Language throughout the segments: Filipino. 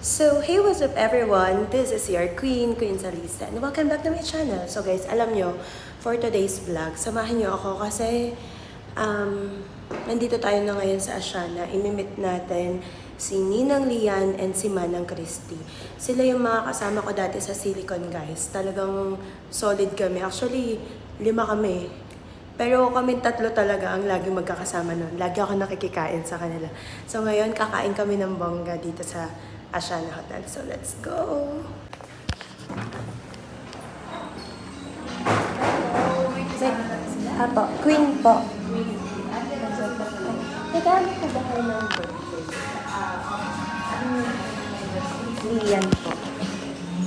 So, hey, what's up everyone? This is your Queen Salisa, and welcome back to my channel. So guys, alam nyo, for today's vlog, samahan nyo ako kasi nandito tayo na ngayon sa Asiana. Imimit natin si Ninang Lian and si Manang Christy. Sila yung mga kasama ko dati sa Silicon, guys. Talagang solid kami. Actually, 5 kami. Pero kami tatlo talaga ang laging magkakasama nun. Lagi ako nakikikain sa kanila. So ngayon, kakain kami ng bongga dito sa Asiana Hotel. So let's go! Apo, Queen po. Nagano ko ba kayo ng birthday? Lian po.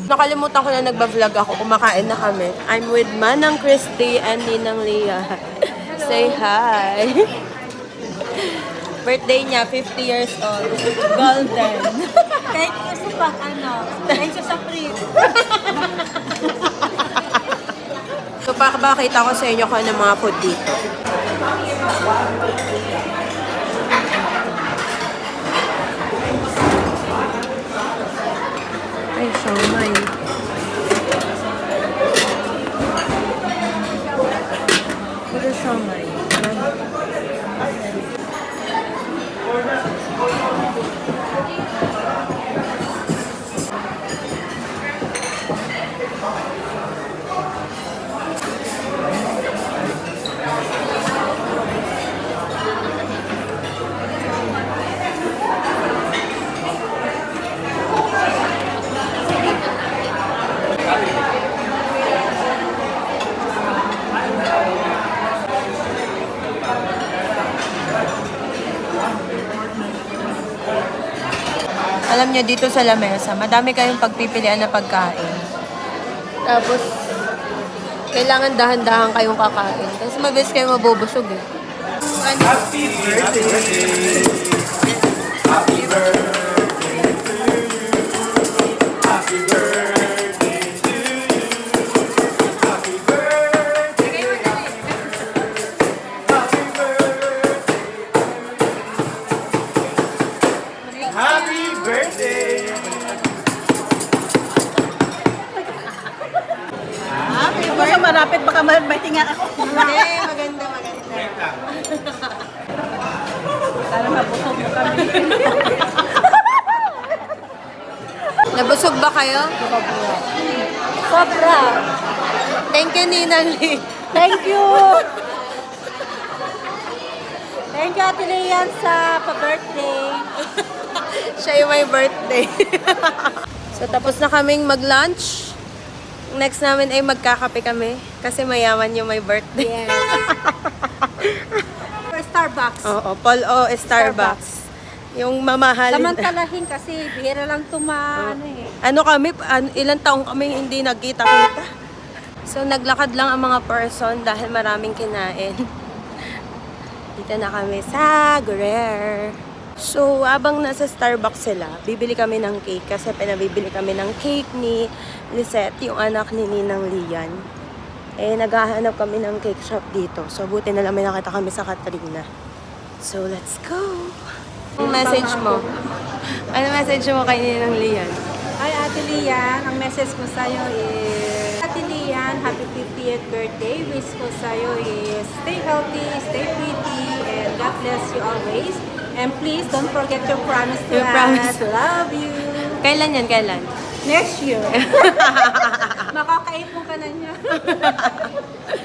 Nakalimutan ko na nagba-vlog ako. Kumakain na kami. I'm with Manang Christy and Ninang Lia. Say hi! Birthday niya, 50 years old. Golden. Thank you sa thank you sa free. So, pakita ko sa inyo kung ano mga food dito. Ay, siomay. Ito siomay. Alam niyo, dito sa lamesa, madami kayong pagpipilian na pagkain. Tapos, kailangan dahan-dahan kayong kakain. Kasi mabilis kayong mabubusog eh. Happy birthday! Happy birthday! Happy birthday to you! Happy birthday! Happy birthday! Happy birthday! Basta marapit, baka may tinga ako. Okay, maganda. Para mabusog mo kami. Nabusog ba kayo? Sobra. Thank you, Ninang Lee. Thank you. Thank you, Ate Lian, sa pa-birthday. Siya yung may birthday. So, tapos na kaming mag-lunch. Next namin ay magkakape kami. Kasi mayaman yung may birthday. Yes. For Starbucks. Oo, Paul O. Starbucks. Yung mamahalin. Samantalahin kasi bihira lang ano eh. Ano kami, ilang taong kami hindi nagkita-kita. So, naglakad lang ang mga person dahil maraming kinain. Dito na kami sa Guerrer. So, abang nasa Starbucks sila, bibili kami ng cake kasi pinabibili kami ng cake ni Lisette, yung anak ni Ninang Lian. Eh, naghahanap kami ng cake shop dito. So, buti na lang may nakita kami sa Katrina. So, let's go! Ang message mo? Ano message mo kay Ninang Lian? Hi, Ate Lian. Ang message ko sa'yo is, Ate Lian, happy 50th birthday. Wish ko sa'yo is, stay healthy, stay pretty, and God bless you always. And please, don't forget your promise to Your us. promise. Love you. Kailan yan? Kailan? Next year. Makakaipon ka na niya.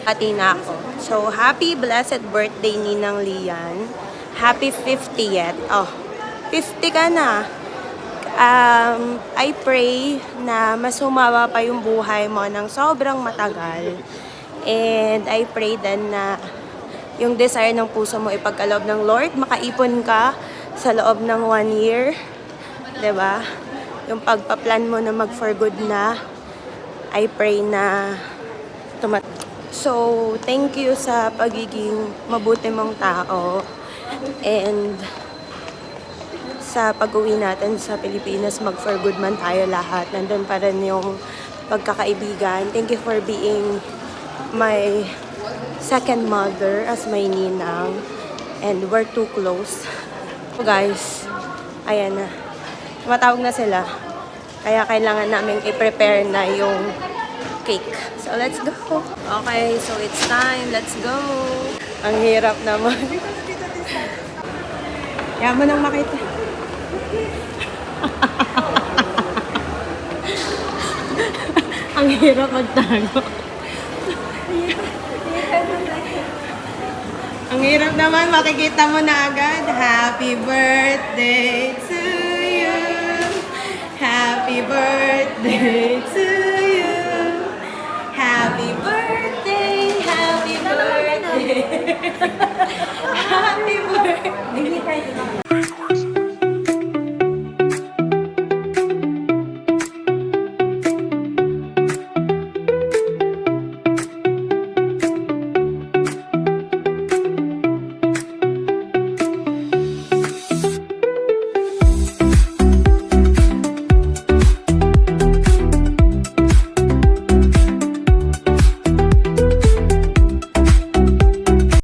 Pati na ako. So, happy blessed birthday, Ninang Lian. Happy 50th. Oh, 50 ka na. I pray na mas humawa pa yung buhay mo ng sobrang matagal. And I pray din na yung desire ng puso mo ipagkaloob ng Lord, makaipon ka sa loob ng 1 year. 'Di ba? Yung pagpa-plan mo na mag-for good na, I pray na So, thank you sa pagiging mabuti mong tao. And sa pag-uwi natin sa Pilipinas, mag-for good man tayo lahat. Nandun pa rin yung pagkakaibigan. Thank you for being my second mother as my ninang. And we're too close. So guys, ayan na. Tumatawag na sila. Kaya kailangan namin i-prepare na yung cake. So, let's go. Okay, so it's time. Let's go. Ang hirap naman. Yaman ang makita. Ang hirap magtago. Ang hirap naman, makikita mo na agad. Happy birthday to you. Happy birthday to you. Happy birthday, happy birthday.